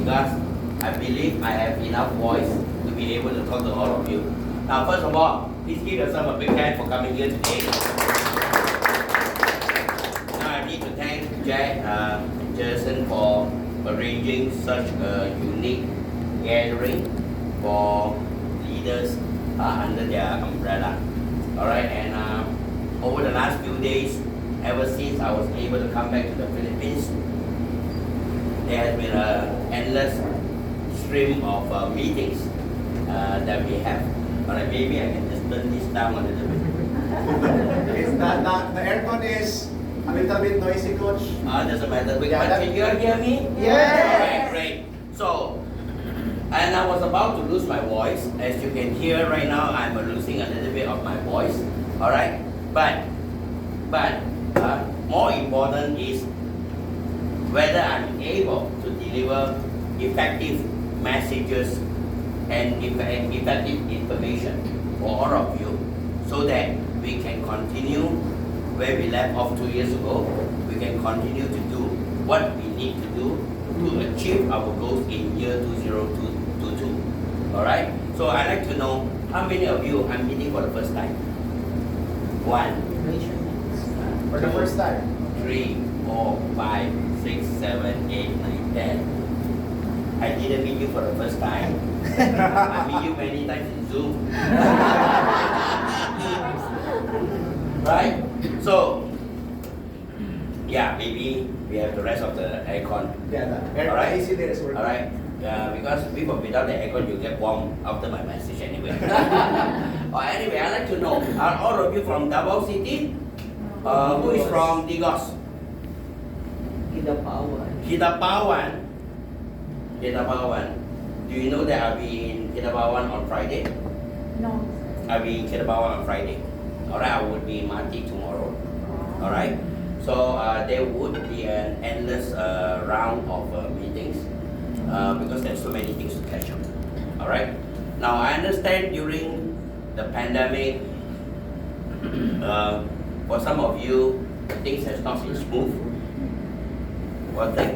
because I believe I have enough voice to be able to talk to all of you. Now, first of all, please give yourself a big hand for coming here today. Now, I need to thank Jack and Jason for arranging such a unique gathering for leaders under their umbrella. Alright, and over the last few days, ever since I was able to come back to the Philippines, there has been an endless stream of meetings that we have. Alright, maybe I can just turn this down a little bit. The aircon is a little bit noisy, Coach. Doesn't matter. Yeah, Can you hear me? Yes. Alright, great. So, and I was about to lose my voice. As you can hear right now, I'm losing a little bit of my voice. Alright? But more important is whether I'm able to deliver effective messages and effective information for all of you so that we can continue where we left off 2 years ago. We can continue to do what we need to do to achieve our goals in year 2022. Alright? So I'd like to know how many of you I'm meeting for the first time? 1, For the first time. 3, 4, 5, 6, 7, 8, 9, 10. I didn't meet you for the first time. I meet you many times in Zoom. Right? So, yeah, maybe we have the rest of the aircon. Yeah, the aircon Alright? AC there is working. Alright? Because without the aircon, you get warm after my message anyway. Anyway, I'd like to know, are all of you from Davao City? Who is from Digos? Kidapawan. Do you know that I'll be in Kidapawan on Friday? No. I'll be in Kidapawan on Friday. Alright, I would be in Mati tomorrow. Alright? So there would be an endless round of meetings because there's so many things to catch up. Alright? Now I understand during the pandemic, for some of you, things has not been smooth.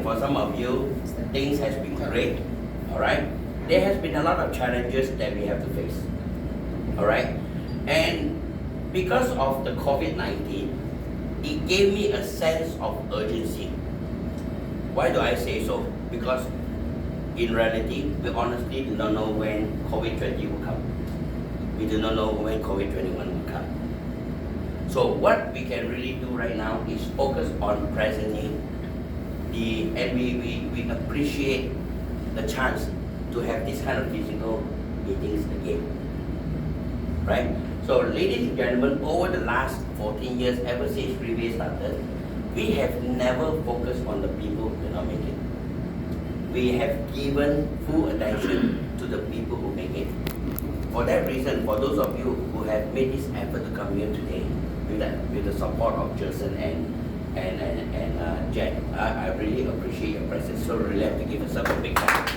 For some of you, things has been great. Alright? There has been a lot of challenges that we have to face. Alright? And because of the COVID-19, it gave me a sense of urgency. Why do I say so? Because in reality, we honestly do not know when COVID-20 will come. We do not know when COVID-21 will come. So what we can really do right now is focus on presently, and we appreciate the chance to have this kind of physical meetings again. Right? So ladies and gentlemen, over the last 14 years, ever since Freeway started, we have never focused on the people who cannot make it. We have given full attention to the people who make it. For that reason, for those of you who have made this effort to come here today, with the support of Jason and Jack, I really appreciate your presence. So really have to give yourself a big hand.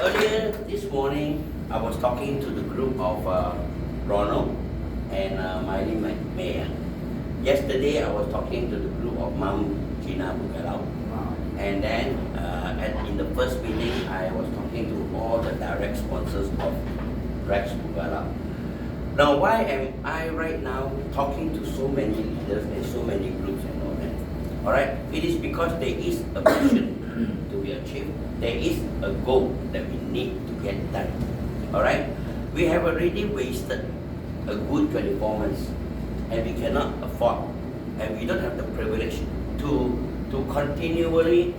Earlier this morning, I was talking to the group of Ronald and Miley Mayer. Yesterday, I was talking to the group of Mom Gina Bugalau. And then in the first meeting, I was talking to all the direct sponsors of Rex Bugalau. Now, why am I right now talking to so many leaders and so many groups and all that? Alright? It is because there is a mission to be achieved. There is a goal that we need to get done. Alright? We have already wasted a good 24 months and we cannot afford and we don't have the privilege to continually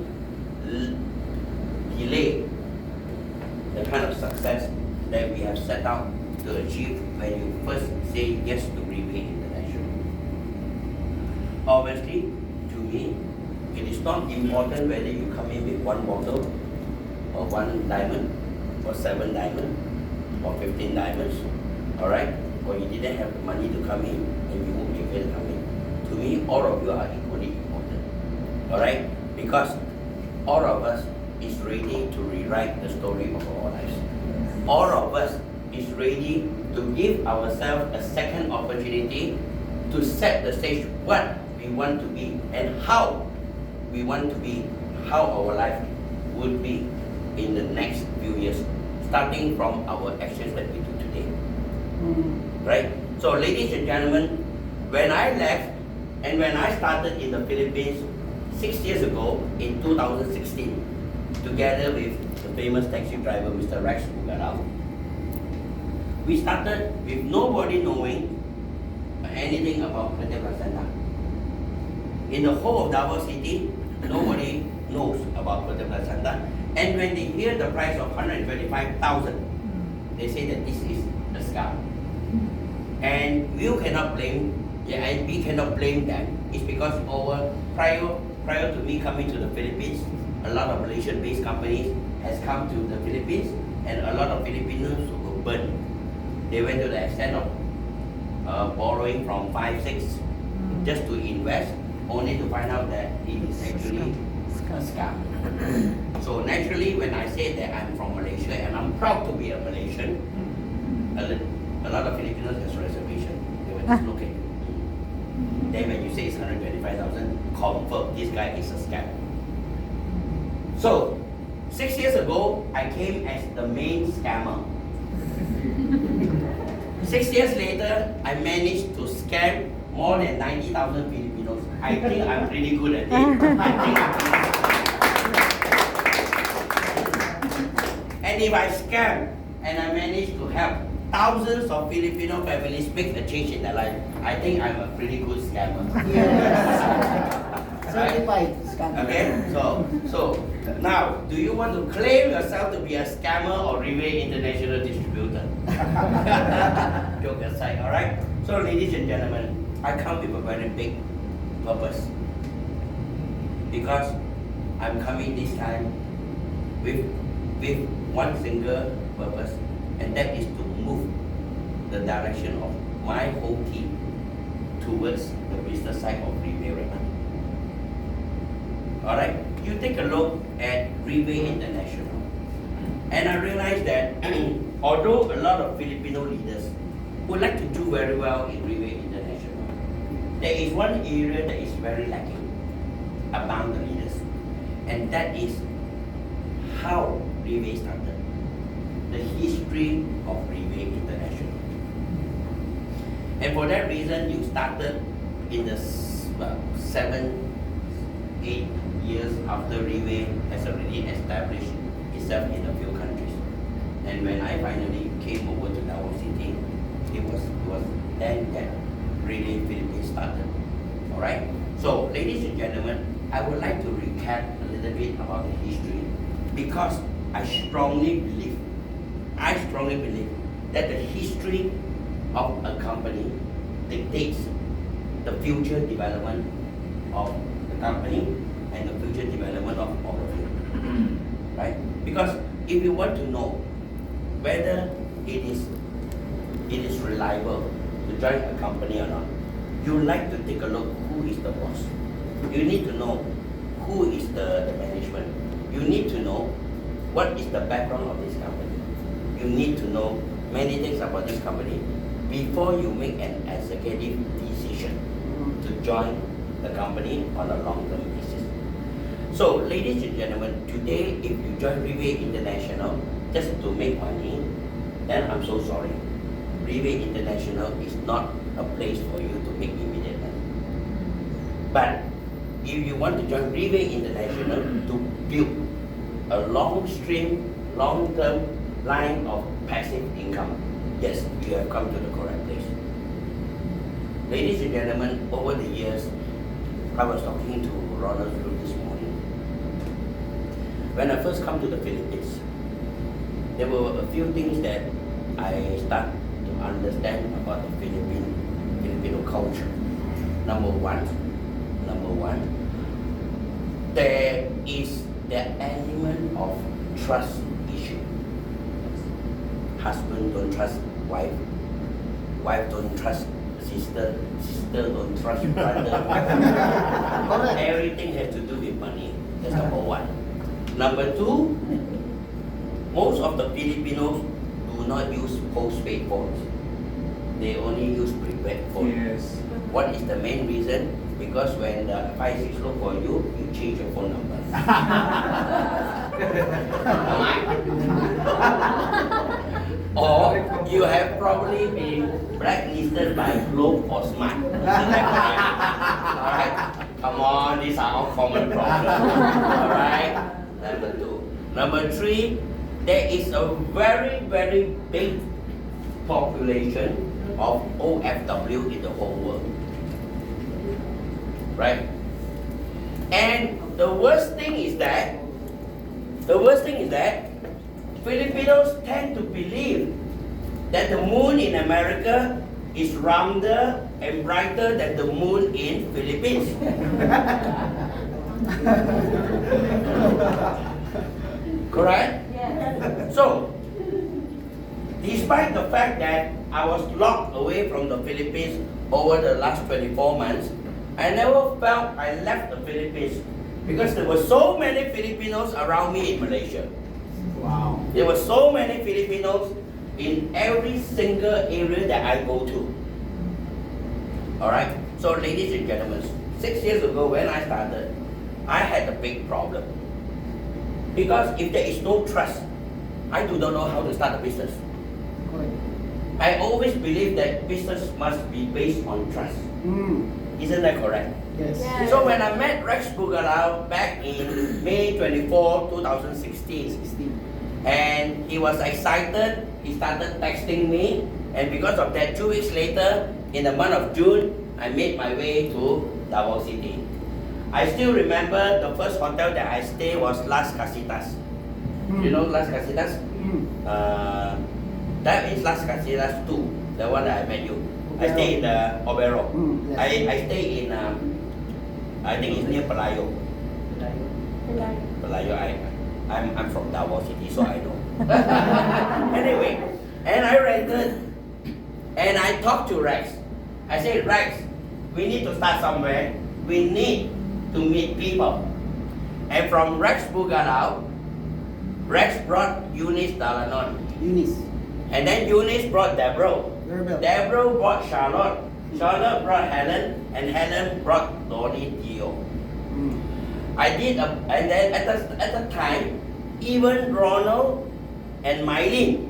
delay the kind of success that we have set out to achieve when you first say yes to Remain International. Obviously, to me, it is not important whether you come in with 1 bottle or 1 diamond or 7 diamonds or 15 diamonds, alright? Or you didn't have the money to come in and you won't be able to come in. To me, all of you are equally important, alright? Because all of us is ready to rewrite the story of our lives. All of us is ready to give ourselves a second opportunity to set the stage what we want to be and how we want to be how our life would be in the next few years, starting from our actions that we do today. Right? So, ladies and gentlemen, when I left and when I started in the Philippines 6 years ago in 2016, together with the famous taxi driver, Mr. Rex Bugarao, we started with nobody knowing anything about Hotel Placenta. In the whole of Davao City, nobody knows about Hotel Placenta. And when they hear the price of 125,000, they say that this is a scam. And you cannot blame, and we cannot blame them. It's because prior to me coming to the Philippines, a lot of Malaysian-based companies has come to the Philippines, and a lot of Filipinos were burned. They went to the extent of borrowing from 5-6 just to invest, only to find out that it is actually a scam. So naturally, when I say that I'm from Malaysia and I'm proud to be a Malaysian, a lot of Filipinos has reservation. They will just look at you. Then when you say it's 125,000, confirm this guy is a scam. So 6 years ago, I came as the main scammer. 6 years later, I managed to scam more than 90,000 Filipinos. I think I'm pretty good at it. I think I'm pretty good. And if I scam and I manage to help thousands of Filipino families make a change in their life, I think I'm a pretty good scammer. Certified scammer. Okay, so now, do you want to claim yourself to be a scammer or Riway International Distributor? Joke aside, all right? So, ladies and gentlemen, I come with a very big purpose, because I'm coming this time with one single purpose, and that is to move the direction of my whole team towards the business side of Riway right now. Alright, you take a look at Riway International, and I realize that although a lot of Filipino leaders would like to do very well in Riway International, there is one area that is very lacking among the leaders, and that is how Riway started, the history of Riway International. And for that reason, you started in the 7-8 years after Riway has already established itself in a few countries. And when I finally came over to Davao City, it was then that really Philippines started. Alright? So, ladies and gentlemen, I would like to recap a little bit about the history, because I strongly believe that the history of a company dictates the future development of the company and the future development of all of you. Right? Because if you want to know whether it is reliable to join a company or not, you like to take a look who is the boss. You need to know who is the management. You need to know what is the background of this company. You need to know many things about this company before you make an executive decision to join the company on a long-term basis. So, ladies and gentlemen, today if you join Riway International just to make money, then I'm so sorry. Riway International is not a place for you to make immediate money. But if you want to join Riway International to build a long-term line of passive income, yes, you have come to the correct place. Ladies and gentlemen, over the years, I was talking to Ronald Group this morning. When I first come to the Philippines, there were a few things that I start to understand about the Filipino culture. Number one, there is the element of trust issue. Husband don't trust wife, wife don't trust sister, sister don't trust brother. Everything has to do with money. That's number one. Number two, most of the Filipinos do not use postpaid phones. They only use prepaid phones. Yes. What is the main reason? Because when the 5-6 look for you, you change your phone number. Am I? Or you have probably been blacklisted by Globe or Smart. Isn't that correct? Alright? Come on, these are all common problems. Alright? Number 2. Number 3, there is a very, very big population of OFW in the whole world. Right? And the worst thing is that Filipinos tend to believe that the moon in America is rounder and brighter than the moon in Philippines. Correct? Yes. So, despite the fact that I was locked away from the Philippines over the last 24 months, I never felt I left the Philippines because there were so many Filipinos around me in Malaysia. Wow. There were so many Filipinos in every single area that I go to. Alright? So ladies and gentlemen, 6 years ago when I started, I had a big problem. Because if there is no trust, I do not know how to start a business. I always believe that business must be based on trust. Isn't that correct? Yes. Yes. So when I met Rex Bugalao back in May 24, 2016, and he was excited, he started texting me, and because of that, 2 weeks later, in the month of June, I made my way to Davao City. I still remember the first hotel that I stayed was Las Casitas. You know Las Casitas? That is Las Casitas 2, the one that I met you. I stay in the Obero. Yes. I stay in, I think it's near Palayo. Palayo, I'm from Davao City, so I know. Anyway, and I rented, and I talked to Rex. I said, Rex, we need to start somewhere. We need to meet people. And from Rex Bugalao, Rex brought Eunice Dalanon. Eunice. And then Eunice brought Deborah. Deborah brought Charlotte. Charlotte brought Helen. And Helen brought Donnie Dio. I did, and then at the time, even Ronald and Mylene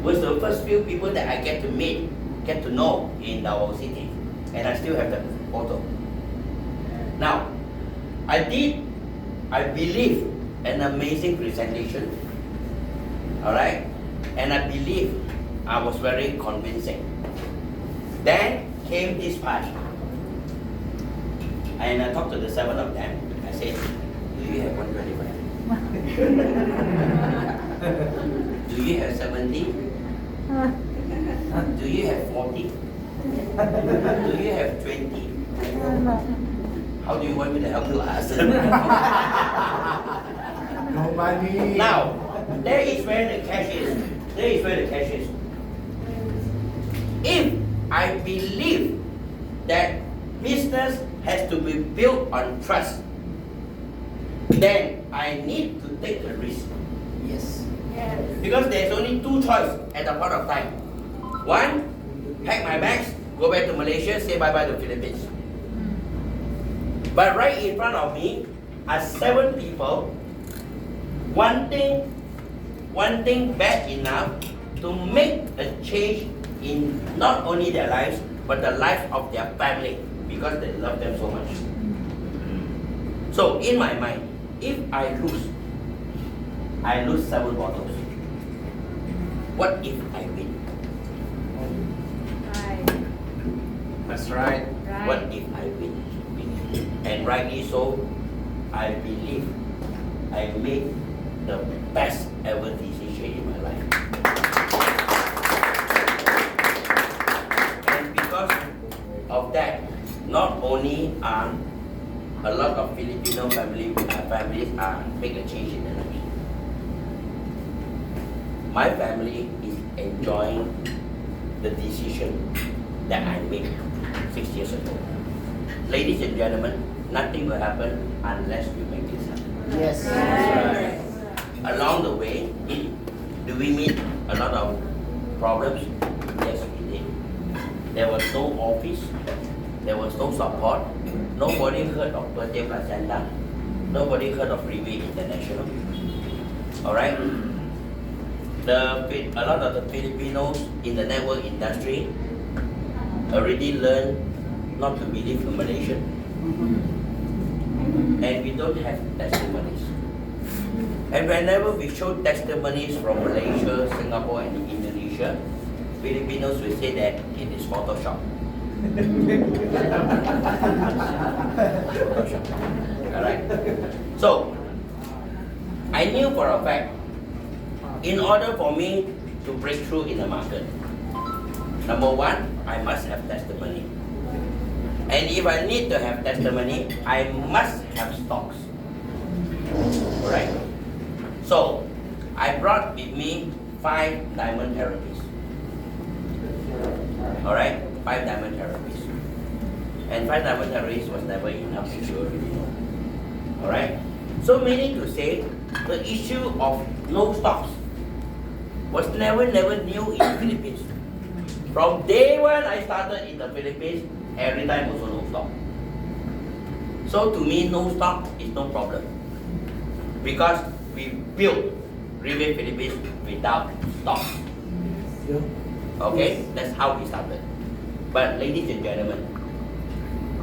was the first few people that I get to meet, get to know in Davao City. And I still have the photo. Now, I believe, an amazing presentation. Alright? And I believe I was very convincing. Then came this part. And I talked to the 7 of them. I said, do you have 125? Do you have 70? Do you have 40? Do you have 20? How do you want me to help you ask? No money. Now, there is where the cash is. There is where the cash is. If I believe that business has to be built on trust, then I need to take the risk. Yes. Yes. Because there's only 2 choices at the point of time. One, pack my bags, go back to Malaysia, say bye-bye to Philippines. But right in front of me are 7 people wanting bad enough to make a change in not only their lives, but the life of their family, because they love them so much. So in my mind, if I lose 7 bottles. What if I win? Right. That's right. What if I win? And rightly so, I believe I made the best ever decision in my life. And because of that, not only are a lot of Filipino families are make a change in their lives. My family is enjoying the decision that I made 6 years ago. Ladies and gentlemen, nothing will happen unless we make this happen. Yes. Yes. Along the way, do we meet a lot of problems? Yes, we did. There was no office. There was no support. Nobody heard of Birthday Placenta. Nobody heard of Rive International. Alright? A lot of the Filipinos in the network industry already learned not to believe in Malaysian. And we don't have testimonies. And whenever we show testimonies from Malaysia, Singapore and Indonesia, Filipinos will say that it is Photoshop. Photoshop. Alright? So, I knew for a fact, in order for me to break through in the market, number one, I must have testimony. And if I need to have testimony, I must have stocks. Alright? So, I brought with me 5 diamond therapies. Alright? 5 diamond therapies. And 5 diamond therapies was never enough to show you. Alright? So meaning to say, the issue of no stocks was never new in the Philippines. From day one I started in the Philippines, every time also no stock. So to me, no stock is no problem. Because we built Rive Philippines without stock. Okay, that's how we started. But ladies and gentlemen,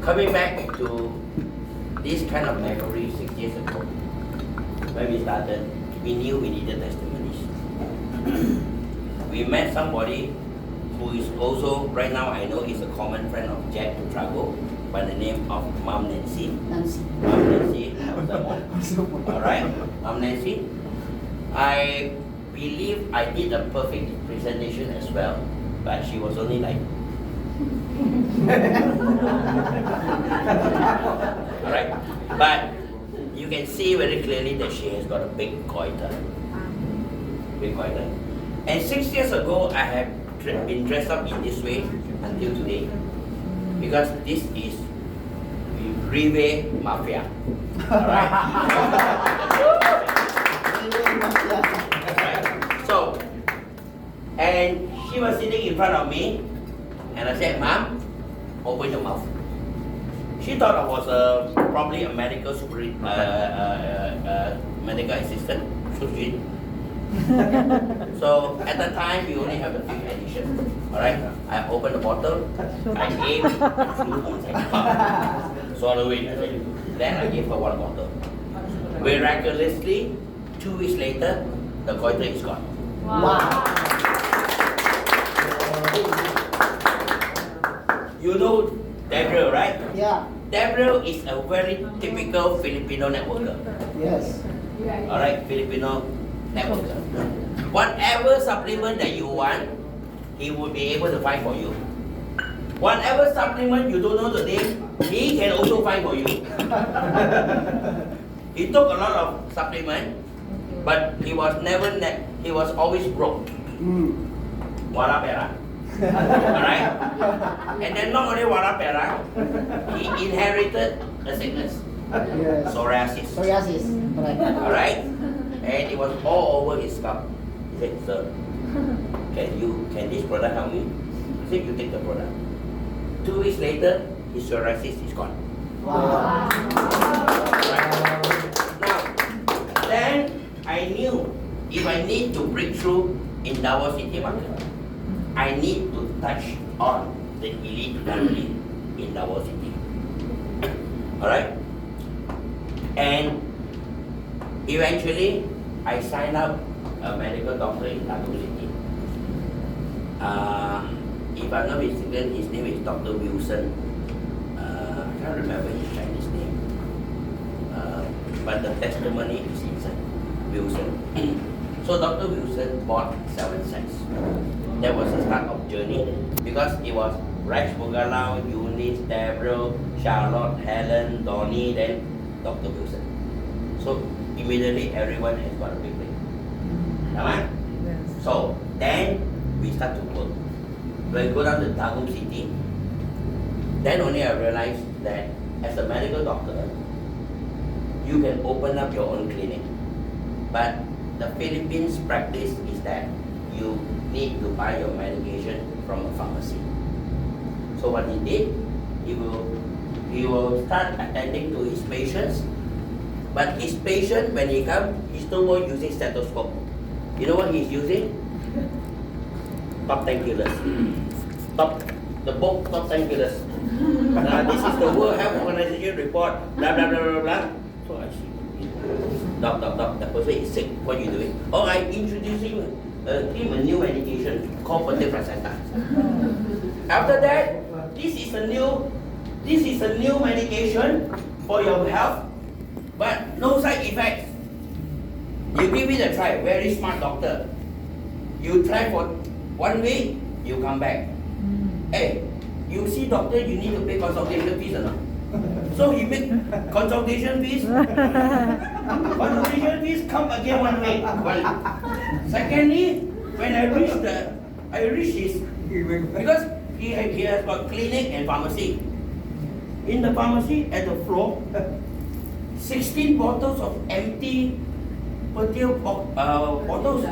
coming back to this kind of memory 6 years ago, when we started, we knew we needed testimonies. We met somebody who is also, right now I know is a common friend of Jack Trago by the name of Mom Nancy. Mom Nancy, alright, Mom Nancy. I believe I did a perfect presentation as well, but she was only like alright, but you can see very clearly that she has got a big goiter. Big goiter. And 6 years ago, I have been dressed up in this way until today, because this is Rive Mafia. Alright? Alright? So, and she was sitting in front of me, and I said, "Mom, open your mouth." She thought I was probably a medical medical assistant. So at that time we only have the 5th edition. Alright? I opened the bottle, I gave swallow it. Then I gave her 1 bottle. Miraculously, 2 weeks later, the goiter is gone. Wow. You know Gabriel, right? Yeah. Gabriel is a very typical Filipino networker. Yes. Alright, Filipino networker. Whatever supplement that you want, he will be able to find for you. Whatever supplement you don't know the name, he can also find for you. He took a lot of supplement, but he was never he was always broke. Wala pera. Alright? And then not only wala pera, he inherited a sickness. Yes. Psoriasis. Psoriasis. Correct. Alright? And it was all over his scalp. He said, "Sir, can this product help me?" He said, "You take the product." 2 weeks later, his psoriasis is gone. Wow. Right? Now, then I knew if I need to break through in Davao City market, I need to touch on the elite family in Davao City. Alright? And eventually, I signed up a medical doctor in Davao City. If I'm not mistaken, his name is Dr. Wilson. I can't remember his Chinese name. But the testimony is inside. Wilson. So Dr. Wilson bought 7 sets. That was the start of journey, because it was Rex Bugalau, Eunice, Deborah, Charlotte, Helen, Donnie, then Dr. Wilson. So immediately everyone has got a big thing. Right? Yes. So then we start to work. When we go down to Tagum City, then only I realized that as a medical doctor, you can open up your own clinic. But the Philippines practice is that you need to buy your medication from a pharmacy. So what he did, he will start attending to his patients. But his patient, when he comes, he's no more using stethoscope. You know what he's using? Top 10 killers. The book top 10 killers. This is the World Health Organization report. Blah blah blah blah blah. So I see. Doc, the person is sick. What are you doing? Oh, I'm introducing him a new medication called Part1 placenta. After that, this is a new medication for your health, but no side effects. You give it a try. Very smart doctor. You try for 1 week, you come back. Hey, you see doctor, you need to pay consultation fees or not? So he make consultation fees. Consultation fees come again 1 week. Secondly, when I reach his, because he has got clinic and pharmacy. In the pharmacy at the floor, 16 bottles of empty bottles.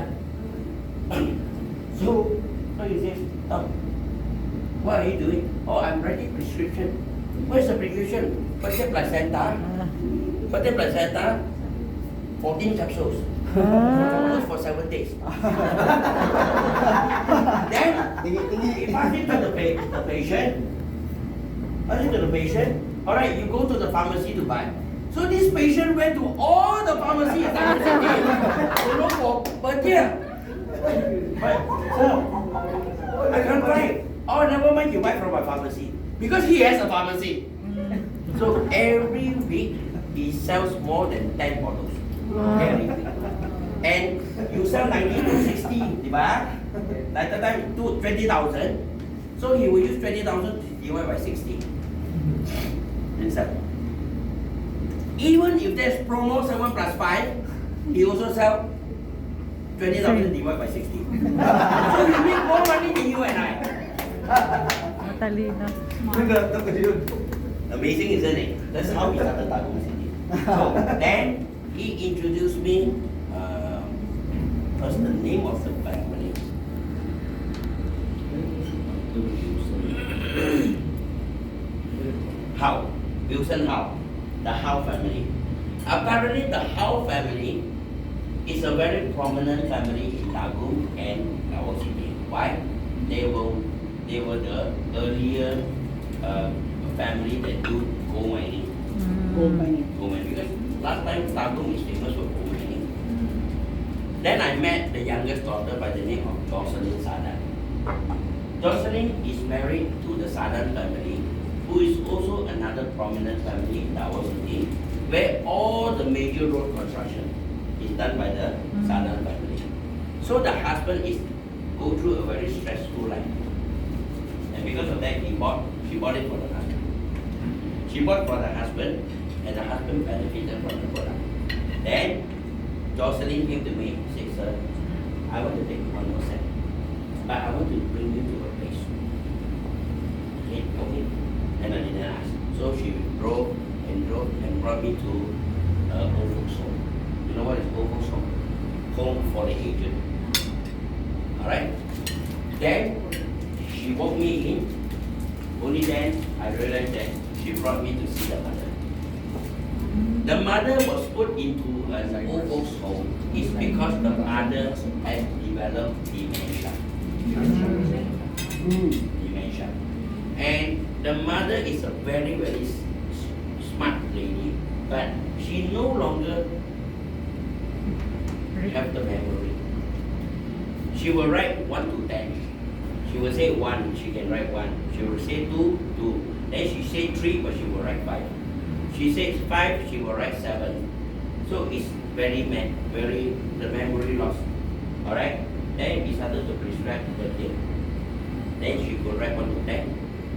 So he says, what are you doing? Oh, I'm writing prescription. Where's the prescription? Part1 placenta. Part1 placenta, 14 capsules. For 7 days. Then he passed it to the patient. Alright, you go to the pharmacy to buy. So this patient went to all the pharmacies to look for Part1. But I can't buy it. Oh, never mind, you buy from my pharmacy. Because he has a pharmacy. So every week he sells more than 10 bottles. Every week. And you sell 90 to 60, diba? Like the time to 20,000. So he will use 20,000 divided by 60. And sell. Even if there's promo 7 plus 5, he also sell 20,000 divided by 60. So he make more money than you and I. Matalino. Amazing, isn't it? That's how we started Tagum City. So then he introduced me. What's the name of the family? Howe. Wilson Howe. The Howe family. Apparently, the Howe family is a very prominent family in Tagum and our city. Why? They were the earlier family that do gold mining. Gold mining. Because last time Tagum is famous for gold mining. Then I met the youngest daughter by the name of Jocelyn Sadan. Jocelyn is married to the Sadan family, who is also another prominent family in our city, where all the major road construction is done by the Sadan family. So the husband go through a very stressful life. And because of that, she bought it for the husband. She bought for the husband, and the husband benefited from the product. Then Jocelyn came to me and said, sir, I want to take 1 more step, but I want to bring you to a place. Okay. And I didn't ask. So she drove and brought me to old folks home. You know what is old folks home? Home for the aged. Alright? Then she walked me in. Only then I realized that she brought me to see the mother. The mother was put into an old folks home is because the mother has developed dementia. Dementia. And the mother is a very, very smart lady, but she no longer have the memory. She will write 1 to 10. She will say 1, she can write 1. She will say 2, 2. Then she say 3, but she will write 5. She says 5, she will write 7. So it's very the memory loss. Alright? Then he started to prescribe the thing. Then she could write 1 to 10.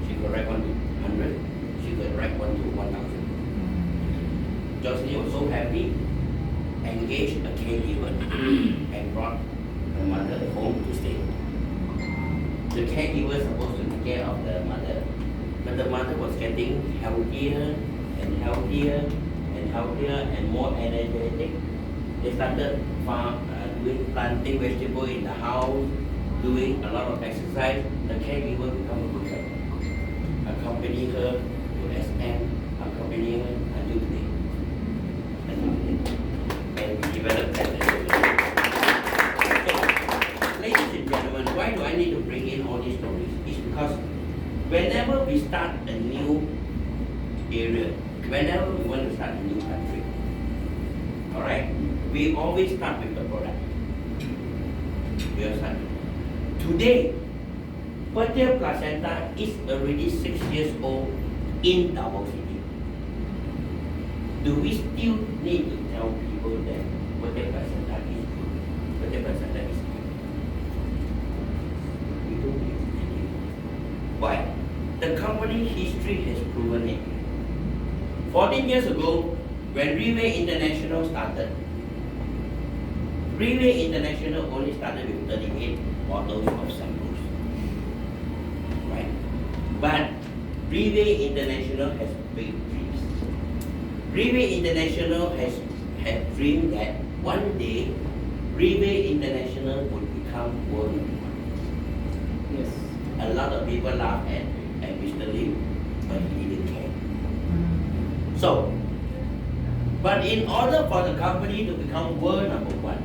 She could write 1 to 100. She could write 1 to 1,000. Jocelyn was so happy, engaged a caregiver and brought the mother home to stay. The caregiver was supposed to take care of the mother, but the mother was getting healthier and healthier and healthier and more energetic. They started doing planting vegetable in the house, doing a lot of exercise. The caregiver become a good friend. accompany her to SM, accompany her until today. Until today. And we developed that. So, ladies and gentlemen, why do I need to bring in all these stories? It's because whenever we start a new area, whenever we want to start a new country, alright, we always start with the product. We are starting. Today, fertile placenta is already 6 years old in Davao City. Do we still need to tell people that fertile placenta is good? Fertile placenta is good. We don't need to tell you. Why? The company history has proven it. 14 years ago, when Raymond International started, Raymond International only started with 38 bottles of samples. Right? But Raymond International has big dreams. Raymond International has had dream that one day Raymond International would become world number one. Yes. A lot of people laugh at Mr. Lim, but he didn't care. So, but in order for the company to become world number one,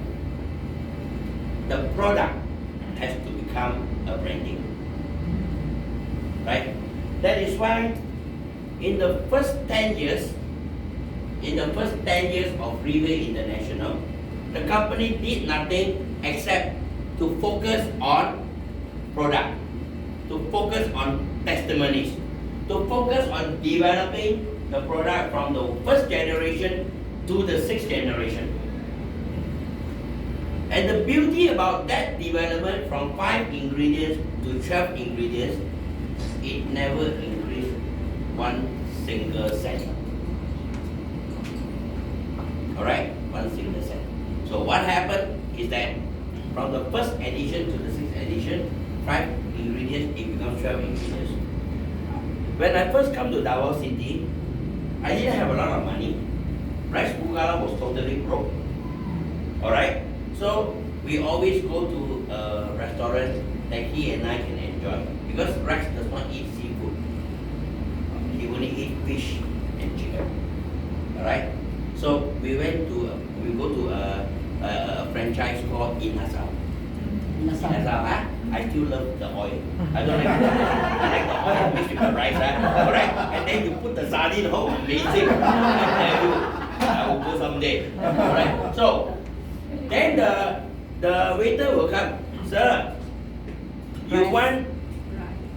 the product has to become a branding. Right? That is why in the first 10 years of Raymond International, the company did nothing except to focus on product, to focus on testimonies, to focus on developing the product from the first generation to the sixth generation. And the beauty about that development from 5 ingredients to 12 ingredients, it never increased 1 single cent. Alright? 1 single cent. So what happened is that from the first edition to the sixth edition, 5 ingredients, it becomes 12 ingredients. When I first come to Davao City, I didn't have a lot of money. Rice Pugala was totally broke. Alright? So we always go to a restaurant that he and I can enjoy. Because Rex does not eat seafood. He only eats fish and chicken. Alright? So we go to a franchise called Inasal. Inasal, huh? I still love the oil. I don't like the oil. I like the oil mixed with the rice, huh? Alright? And then you put the sardine, oh amazing. I tell you, I will go someday. Alright? So then the waiter will come. Sir, you want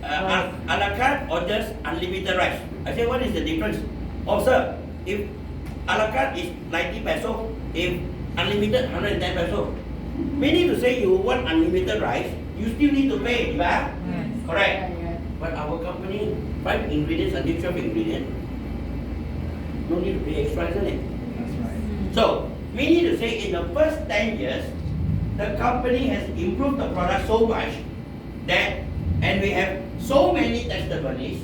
a la carte or just unlimited rice? I say, what is the difference? Oh sir, if a la carte is 90 peso, if unlimited 110 peso. Meaning to say you want unlimited rice, you still need to pay, right? Yes. Correct. Yeah. But our company, 5 ingredients until 12 ingredients, no need to pay extra, isn't it? That's right. So, meaning to say in the first 10 years, the company has improved the product so much that, and we have so many testimonies,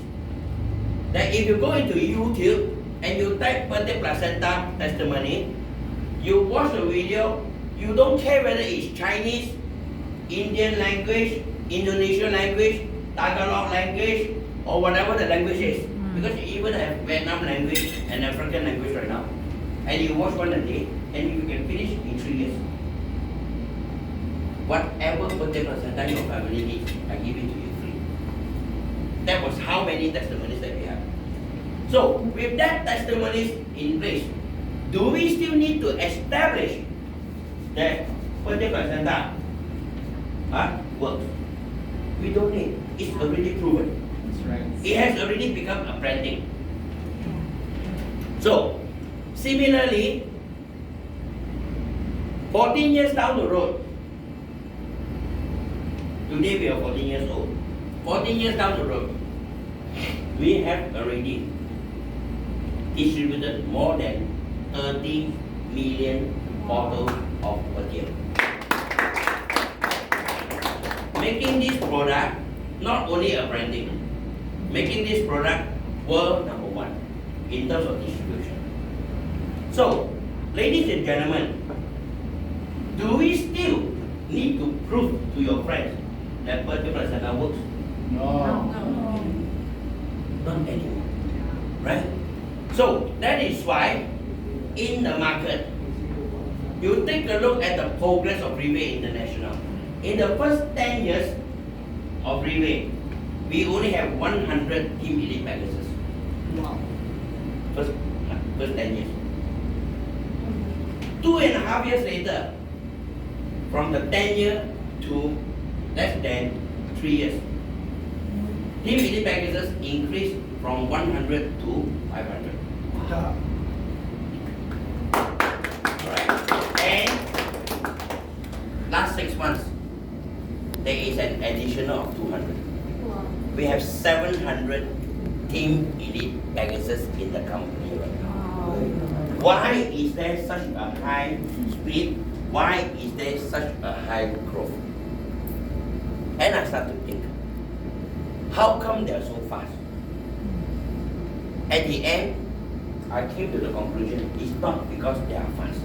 that if you go into YouTube and you type Perte Placenta testimony, you watch the video, you don't care whether it's Chinese, Indian language, Indonesian language, Tagalog language, or whatever the language is. Because you even have Vietnam language and African language right now. And you watch one a day, and you can finish in 3 years. Whatever Perte Placenta your family needs, I give it to you free. That was how many testimonies that we have. So, with that testimonies in place, do we still need to establish that Perte Placenta works? We don't need. It's already proven. That's right. It has already become a branding. So, similarly, 14 years down the road, today we are 14 years old. 14 years down the road, we have already distributed more than 30 million bottles of perfume. Making this product not only a branding, making this product world number one in terms of distribution. So, ladies and gentlemen, do we still need to prove to your friends that Perte Placenta works? No. Not anymore. Right? So that is why in the market, you take a look at the progress of Rivet International. In the first 10 years of Rivet, we only have 100 team elite packages. Wow. First 10 years. 2.5 years later, from the 10 year to less than 3 years, team elite packages increased from 100 to 500. Yeah. Alright. And last 6 months, there is an additional of 200. We have 700 team elite packages in the company right now. Why is there such a high speed? Why is there such a high growth? And I start to think, how come they are so fast? At the end, I came to the conclusion, it's not because they are fast,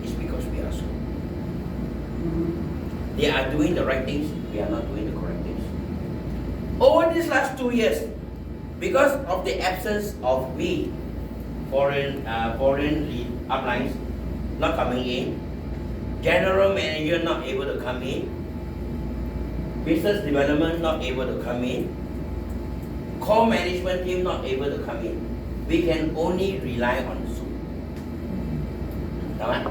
it's because we are slow. They are doing the right things, we are not doing the correct things. Over these last 2 years, because of the absence of foreign lead uplines not coming in, general manager not able to come in, business development not able to come in, core management team not able to come in, we can only rely on Zoom. Right?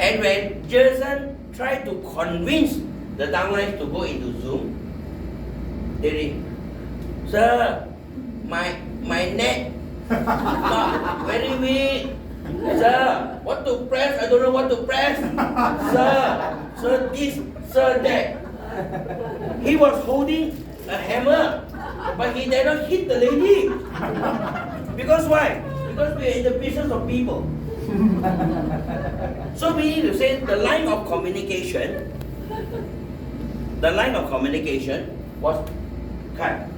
And when Jason tried to convince the downlines to go into Zoom, they did, sir, my neck not very weak. Sir, what to press? I don't know what to press. Sir this, sir that. He was holding a hammer, but he did not hit the lady. Because why? Because we are in the business of people. So we need to say the line of communication was cut.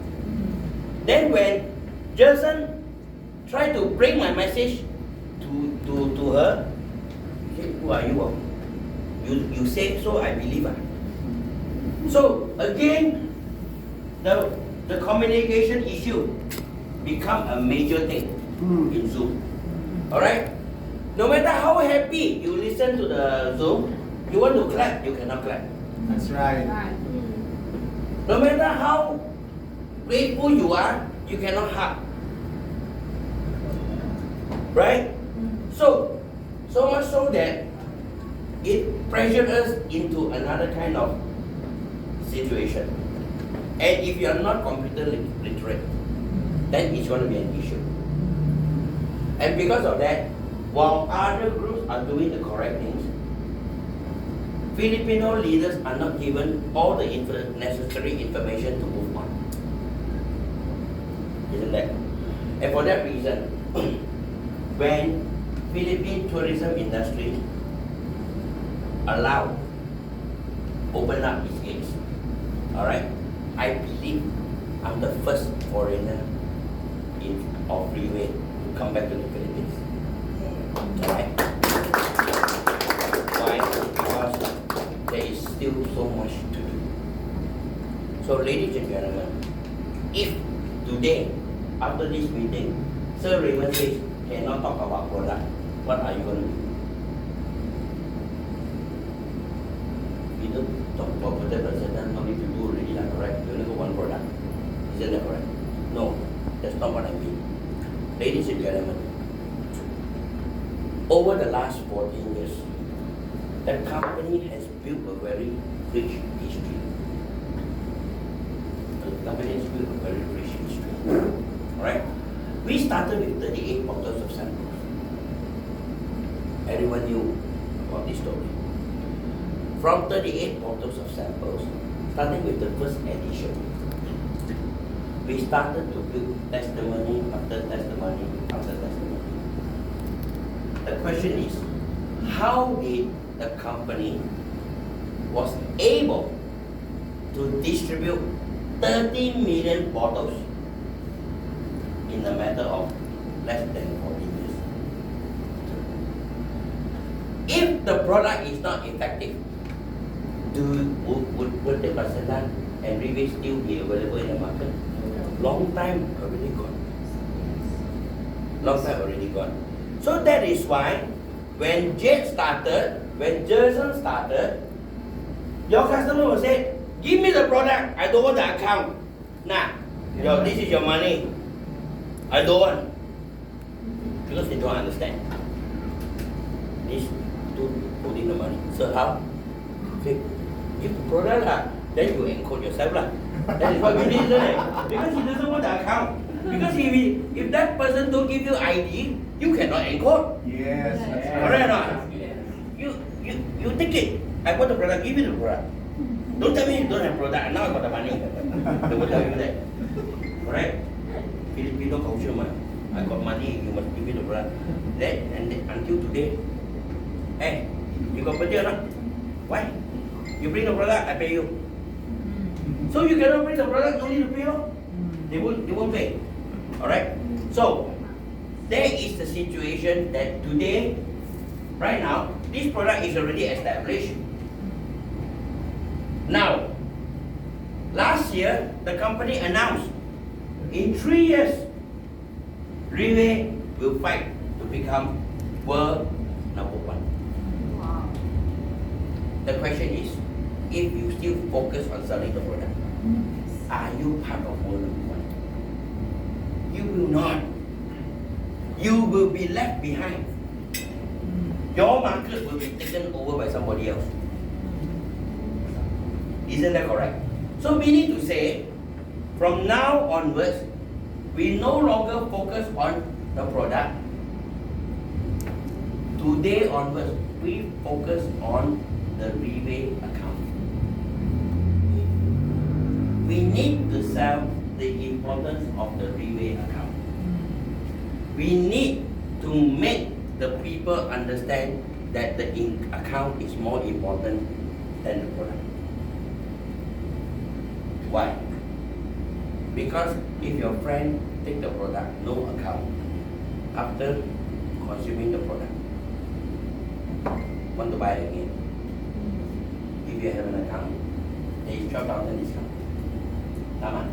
Then when Jason tried to bring my message to her, he said, who are you? You say so, I believe. So again, the communication issue become a major thing in Zoom. Alright? No matter how happy you listen to the Zoom, you want to clap, you cannot clap. That's right. No matter how grateful you are, you cannot hug. Right? So much so that it pressured us into another kind of situation. And if you are not computer literate, then it's going to be an issue. And because of that, while other groups are doing the correct things, Filipino leaders are not given all the necessary information to move on. Isn't that? And for that reason, when Philippine tourism industry open up its gates, alright, I believe I'm the first foreigner of Rivet to come back to the Philippines. Alright? Why? Because there is still so much to do. So ladies and gentlemen, if today, after this meeting, Sir Raymond says, cannot talk about product, what are you going to do? You don't talk about product, but no need to do already, correct? You only got one product. Isn't that correct? No, that's not what I mean. Ladies and gentlemen, over the last 14 years, the company has built a very rich history. Alright? We started with 38 bottles of samples. Everyone knew about this story. From 38 bottles of samples, starting with the first edition, we started to build testimony after testimony after testimony. The question is, how did the company was able to distribute 30 million bottles in a matter of less than 14 years? If the product is not effective, would the Barcelona and Rivet still be available in the market? long time already gone. Long time already gone. So that is why when Jade started, when Jason started, your customer will say, give me the product, I don't want the account. Nah, this is your money. I don't want. Because they don't understand. This to put in the money. So how? Okay, give the product lah. Then you encode yourself lah. That is what we did, isn't it? Because he doesn't want the account. Because if that person don't give you ID, you cannot encode. Yes, that's right. Correct or not? You take it. I bought the product, give me the product. Don't tell me you don't have product. Now I got the money. They will tell you that. Correct? Filipino culture, man. I got money, you must give me the product. Until today, hey, you got budget or not? Why? You bring the product, I pay you. So you cannot bring the product, don't need to pay, no? They won't pay. Alright? So, there is the situation that today, right now, this product is already established. Now, last year, the company announced, in 3 years, Relay will fight to become world number 1. Wow. The question is, if you still focus on selling the product, are you part of world number 1? You will not. You will be left behind. Your market will be taken over by somebody else. Isn't that correct? So meaning to say, from now onwards, we no longer focus on the product. Today onwards, we focus on the rebate account. We need to sell the importance of the rebate account. We need to make the people understand that the account is more important than the product. Why? Because if your friend take the product, no account, after consuming the product, want to buy again. If you have an account, there is 12,000 discount. Sama?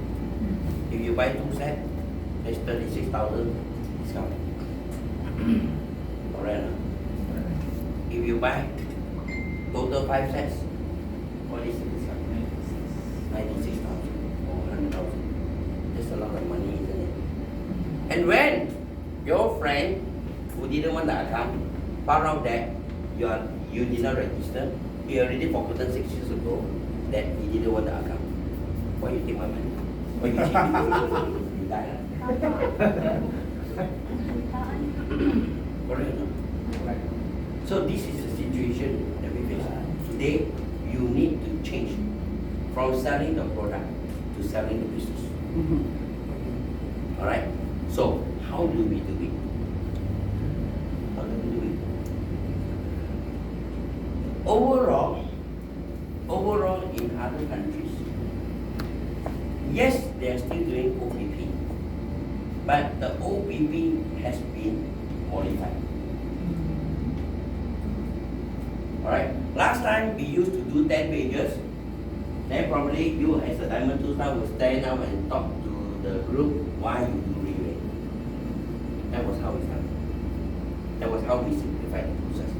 If you buy 2 sets, there is 36,000 discount. Alright? If you buy total 5 sets, what is the discount? 96,000 or 100,000. That's a lot of money, isn't it? And when your friend who didn't want the account found out that you did not register, he already forgotten 6 years ago that he didn't want the account. Why you take my money? Why you cheat me? You die. Correct? So this is the situation that we face. Today, you need to change from selling the product to selling the business. Alright? So, how do we do it? How do we do it? Overall in other countries, yes, they are still doing OPP, but the OPP has been modified. Alright? Last time we used to do 10 pages. Then probably you as a Diamond 2 star will stand up and talk to the group why you do relay. That was how we started. That was how we simplified the process.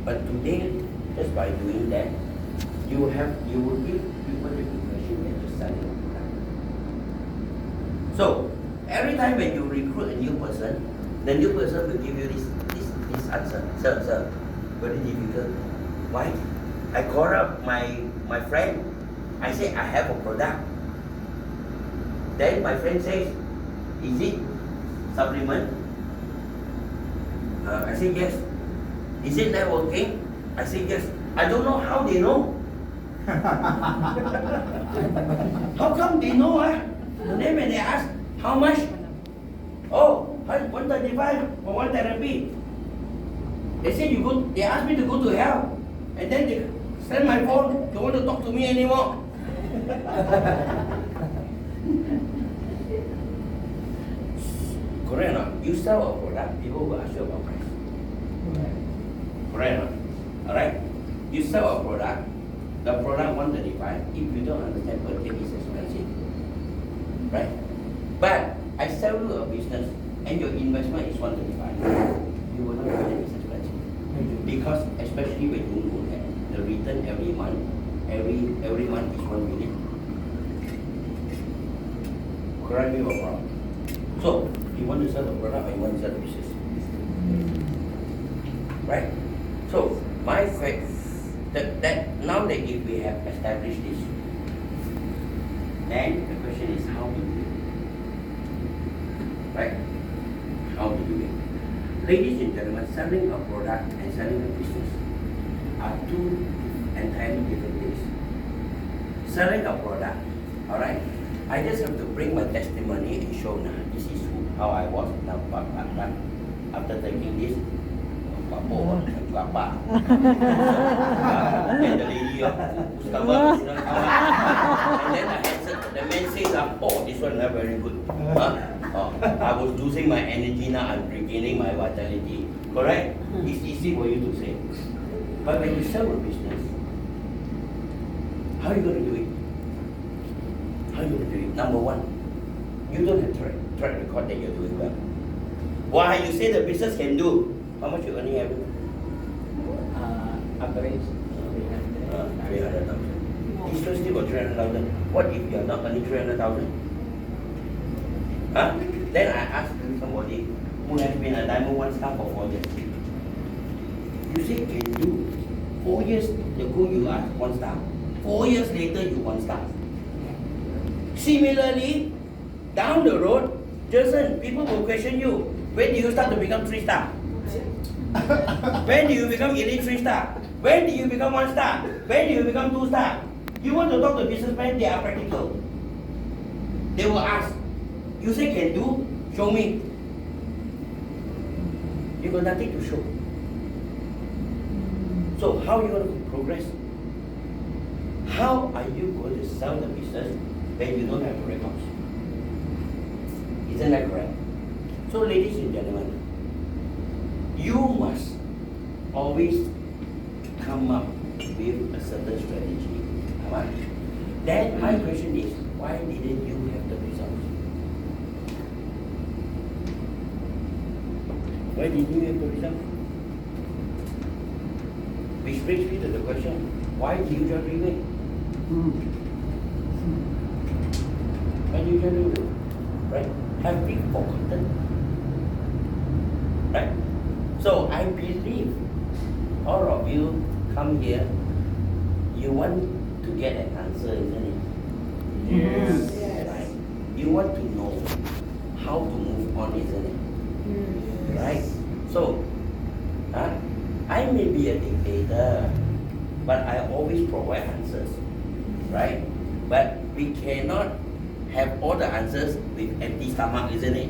But today, just by doing that, you will give people the impression that you're selling a product. So every time when you recruit a new person, the new person will give you this answer. Sir, very difficult. Why? I call up my friend. I say I have a product. Then my friend says, is it supplement? I say yes. Is it networking? I say yes. I don't know how they know. How come they know? Then when they ask, how much? Oh, 135 for one therapy. They say they ask me to go to hell. And then they send my phone, don't want to talk to me anymore. Correct or not? You sell a product, people will ask you about price. Correct or not? Alright? You sell a product, the product 135, if you don't understand per kg is expensive. Right? sell you a business and your investment is 125, you will not find it expensive. Because especially when you know that the return every month is 1 million. Correct me if I'm wrong. So, you want to sell the product or you want to sell the business? Right? So, my fact that now that if we have established this, then the question is how to do it. Right? How to do it. Ladies and gentlemen, selling a product and selling a business are two entirely different things. Selling a product, alright, I just have to bring my testimony and show now this is how I was now, after taking this. And the lady who's come up, and then the man says, oh, this one is very good. I was losing my energy, now I'm regaining my vitality. Correct? It's easy for you to say. But when you sell a business, how are you going to do it? How are you going to do it? Number one, you don't have track record that you're doing well. Why? You say the business can do. How much you earning every month? Average 300,000. This one still got 300,000. What if you are not earning 300,000? Huh? Then I ask somebody who has been a diamond 1 star for 4 years. You say can do. 4 years ago you are 1 star. 4 years later you 1 star. Similarly, down the road, Jason, people will question you. When do you start to become 3 star? When do you become elite 3 star? When do you become 1 star? When do you become 2 star? You want to talk to businessmen, they are practical. They will ask, you say can do, show me. You got nothing to show. So how are you going to progress? How are you going to sell the business when you don't have records? Isn't that correct? So ladies and gentlemen, you must always come up with a certain strategy. Alright? Then my question is, why didn't you have the results? Why didn't you have the results? Which brings me to the question, why do you join Raymond? Why do you join Raymond? Right? Have we forgotten? Right? So I believe all of you come here, you want to get an answer, isn't it? Yes. Right? You want to know how to move on, isn't it? Right? So, I may be a dictator, but I always provide answers. Right? But we cannot have all the answers with empty stomach, isn't it?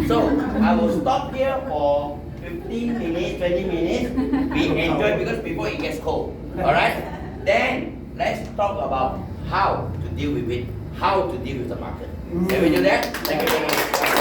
So, I will stop here for 15 minutes, 20 minutes. We enjoy because before it gets cold. Alright? Then, let's talk about how to deal with it, how to deal with the market. Can we do that? Thank you very much.